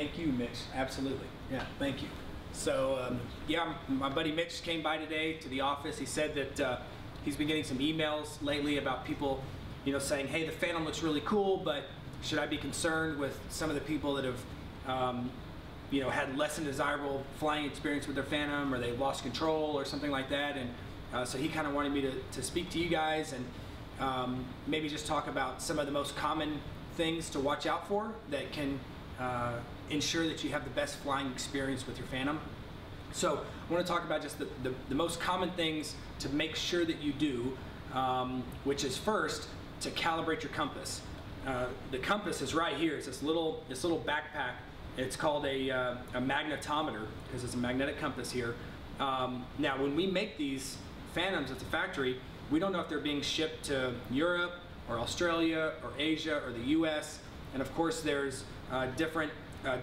Thank you, Mitch. Absolutely. Yeah, thank you. So, yeah, my buddy Mitch came by today to the office. He said that he's been getting some emails lately about people, you know, saying, hey, the Phantom looks really cool, but should I be concerned with some of the people that have, you know, had less than desirable flying experience with their Phantom, or they've lost control or something like that. And so he kind of wanted me to speak to you guys and maybe just talk about some of the most common things to watch out for that can ensure that you have the best flying experience with your Phantom. So I want to talk about just the most common things to make sure that you do, which is first to calibrate your compass. The compass is right here. It's this little backpack. It's called a magnetometer because it's a magnetic compass here. Now, when we make these Phantoms at the factory, we don't know if they're being shipped to Europe or Australia or Asia or the US. And of course, there's different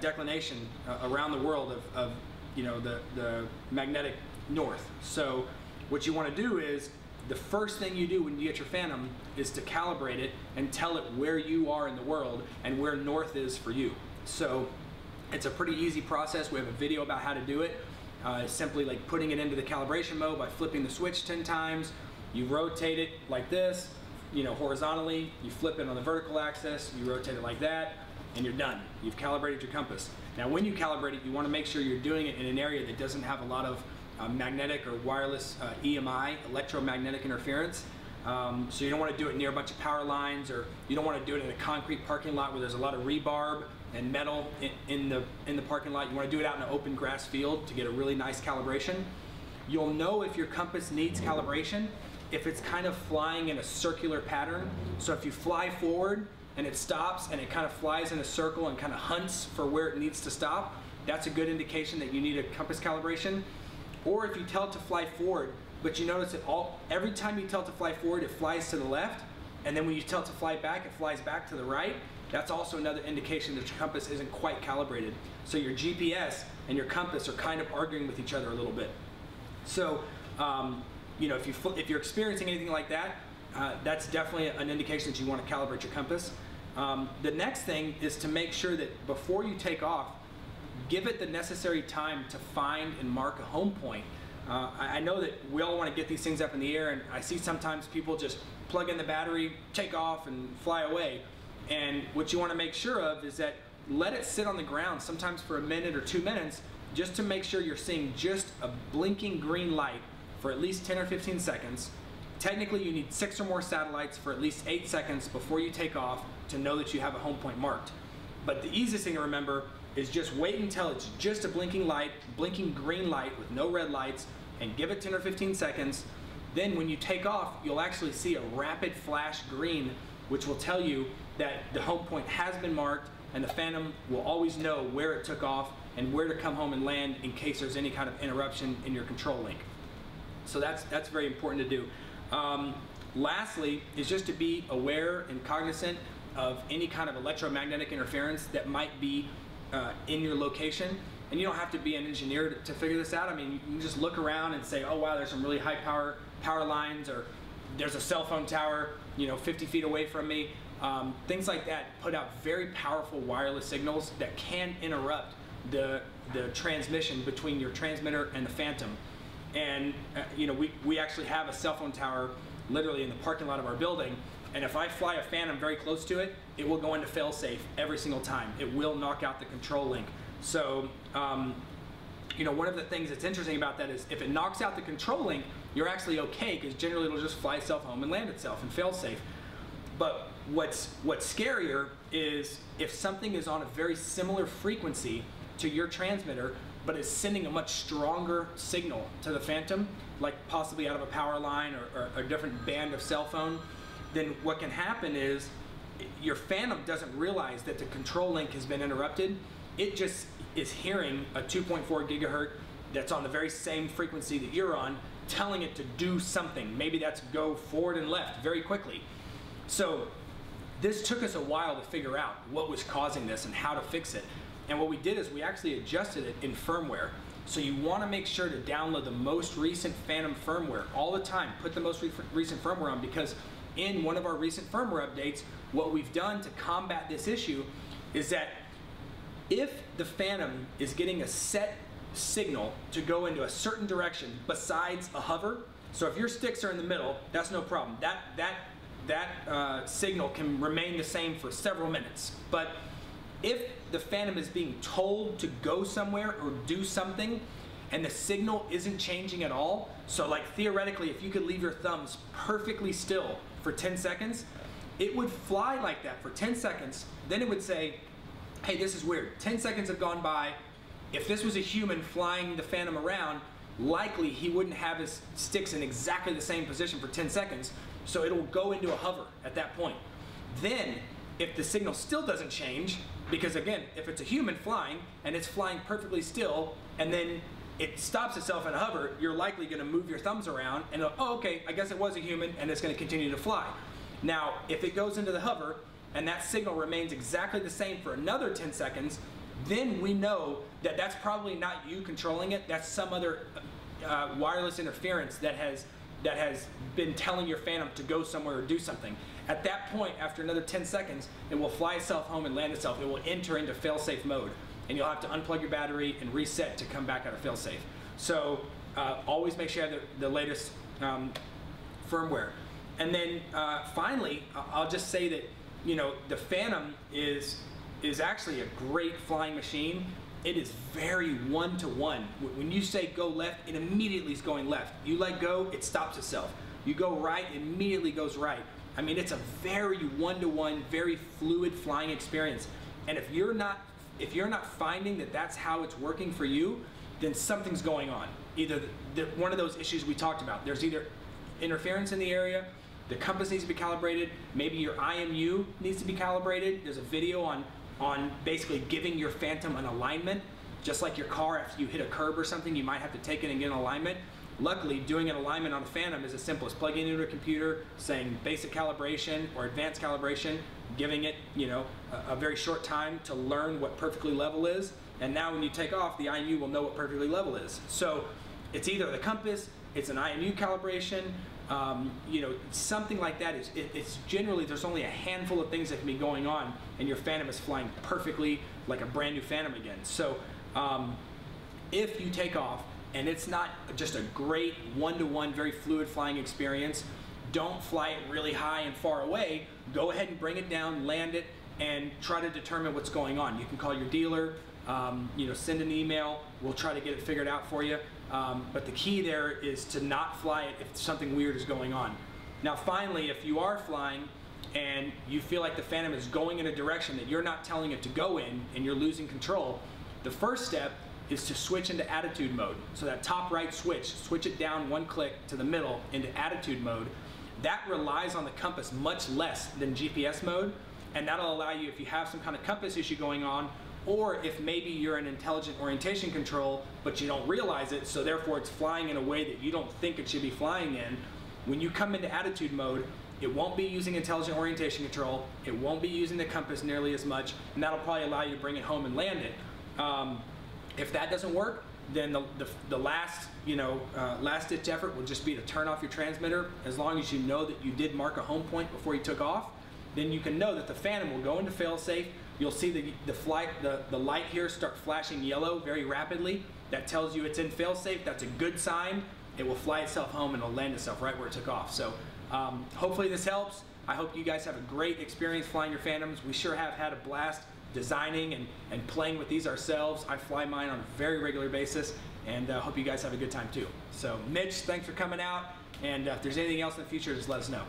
declination around the world of you know, the magnetic north. So what you want to do is, the first thing you do when you get your Phantom is to calibrate it and tell it where you are in the world and where north is for you. So it's a pretty easy process. We have a video about how to do it. It's simply like putting it into the calibration mode by flipping the switch 10 times. You rotate it like this, you know, horizontally. You flip it on the vertical axis, you rotate it like that, and you're done. You've calibrated your compass. Now, when you calibrate it, you want to make sure you're doing it in an area that doesn't have a lot of magnetic or wireless EMI, electromagnetic interference. So you don't want to do it near a bunch of power lines, or you don't want to do it in a concrete parking lot where there's a lot of rebarb and metal in the parking lot. You want to do it out in an open grass field to get a really nice calibration. You'll know if your compass needs calibration if it's kind of flying in a circular pattern. So if you fly forward and it stops and it kind of flies in a circle and kind of hunts for where it needs to stop, that's a good indication that you need a compass calibration. Or if you tell it to fly forward, but you notice that every time you tell it to fly forward, it flies to the left, and then when you tell it to fly back, it flies back to the right, that's also another indication that your compass isn't quite calibrated. So your GPS and your compass are kind of arguing with each other a little bit. So, you know, if you're experiencing anything like that, that's definitely an indication that you want to calibrate your compass. The next thing is to make sure that before you take off, give it the necessary time to find and mark a home point. I know that we all want to get these things up in the air, and I see sometimes people just plug in the battery, take off, and fly away. And what you want to make sure of is that let it sit on the ground, sometimes for a minute or 2 minutes, just to make sure you're seeing just a blinking green light for at least 10 or 15 seconds. Technically, you need 6 or more satellites for at least 8 seconds before you take off to know that you have a home point marked. But the easiest thing to remember is just wait until it's just a blinking light, blinking green light with no red lights, and give it 10 or 15 seconds. Then when you take off, you'll actually see a rapid flash green, which will tell you that the home point has been marked, and the Phantom will always know where it took off and where to come home and land in case there's any kind of interruption in your control link. So that's very important to do. Lastly is just to be aware and cognizant of any kind of electromagnetic interference that might be in your location. And you don't have to be an engineer to figure this out. I mean, you can just look around and say, oh wow, there's some really high power lines, or there's a cell phone tower, you know, 50 feet away from me. Things like that put out very powerful wireless signals that can interrupt the transmission between your transmitter and the Phantom. And you know, we actually have a cell phone tower literally in the parking lot of our building. And if I fly a Phantom very close to it, it will go into fail-safe every single time. It will knock out the control link. So, you know, one of the things that's interesting about that is if it knocks out the control link, you're actually okay, because generally it'll just fly itself home and land itself and fail-safe. But what's scarier is if something is on a very similar frequency to your transmitter, but is sending a much stronger signal to the Phantom, like possibly out of a power line or a different band of cell phone, then what can happen is your Phantom doesn't realize that the control link has been interrupted. It just is hearing a 2.4 gigahertz that's on the very same frequency that you're on, telling it to do something. Maybe that's go forward and left very quickly. So this took us a while to figure out what was causing this and how to fix it. And what we did is we actually adjusted it in firmware. So you want to make sure to download the most recent Phantom firmware all the time. Put the most recent firmware on, because in one of our recent firmware updates, what we've done to combat this issue is that If the Phantom is getting a set signal to go into a certain direction besides a hover, so if your sticks are in the middle, that's no problem. That signal can remain the same for several minutes. But if the Phantom is being told to go somewhere or do something and the signal isn't changing at all, so like theoretically if you could leave your thumbs perfectly still for 10 seconds, it would fly like that for 10 seconds, then it would say, hey, this is weird. 10 seconds have gone by. If this was a human flying the Phantom around, likely he wouldn't have his sticks in exactly the same position for 10 seconds, so it'll go into a hover at that point. Then, if the signal still doesn't change, because again, if it's a human flying and it's flying perfectly still, and then it stops itself in a hover, you're likely going to move your thumbs around and oh, okay, I guess it was a human, and it's going to continue to fly. Now, if it goes into the hover and that signal remains exactly the same for another 10 seconds, then we know that that's probably not you controlling it. That's some other wireless interference that has been telling your Phantom to go somewhere or do something. At that point, after another 10 seconds, it will fly itself home and land itself. It will enter into fail-safe mode, and you'll have to unplug your battery and reset to come back out of fail-safe. So always make sure you have the latest firmware. And then finally, I'll just say that, you know, the Phantom is actually a great flying machine. It is very one-to-one. When you say go left, it immediately is going left. You let go, it stops itself. You go right, it immediately goes right. I mean, it's a very one-to-one, very fluid flying experience. And if you're not finding that that's how it's working for you, then something's going on. Either one of those issues we talked about. There's either interference in the area, the compass needs to be calibrated, maybe your IMU needs to be calibrated. There's a video on basically giving your Phantom an alignment. Just like your car, after you hit a curb or something, you might have to take it and get an alignment. Luckily, doing an alignment on a Phantom is as simple as plugging it into a computer, saying basic calibration or advanced calibration, giving it, you know, a very short time to learn what perfectly level is, and now when you take off, the IMU will know what perfectly level is. So it's either the compass, it's an IMU calibration, you know, something like that. It's generally, there's only a handful of things that can be going on, and your Phantom is flying perfectly like a brand new Phantom again. So if you take off and it's not just a great one-to-one, very fluid flying experience, don't fly it really high and far away. Go ahead and bring it down, land it, and try to determine what's going on. You can call your dealer, you know, send an email. We'll try to get it figured out for you. But the key there is to not fly it if something weird is going on. Now finally, if you are flying and you feel like the Phantom is going in a direction that you're not telling it to go in and you're losing control, the first step is to switch into attitude mode. So that top right switch it down one click to the middle into attitude mode. That relies on the compass much less than GPS mode, and that'll allow you, if you have some kind of compass issue going on, or if maybe you're in intelligent orientation control but you don't realize it, so therefore it's flying in a way that you don't think it should be flying in, when you come into attitude mode, it won't be using intelligent orientation control, it won't be using the compass nearly as much, and that'll probably allow you to bring it home and land it. If that doesn't work, then the last, you know, last ditch effort will just be to turn off your transmitter. As long as you know that you did mark a home point before you took off, then you can know that the Phantom will go into failsafe. You'll see the light here start flashing yellow very rapidly. That tells you it's in failsafe. That's a good sign. It will fly itself home and it'll land itself right where it took off. So hopefully this helps. I hope you guys have a great experience flying your Phantoms. We sure have had a blast designing and playing with these ourselves. I fly mine on a very regular basis, and hope you guys have a good time too. So Mitch, thanks for coming out, and if there's anything else in the future, just let us know.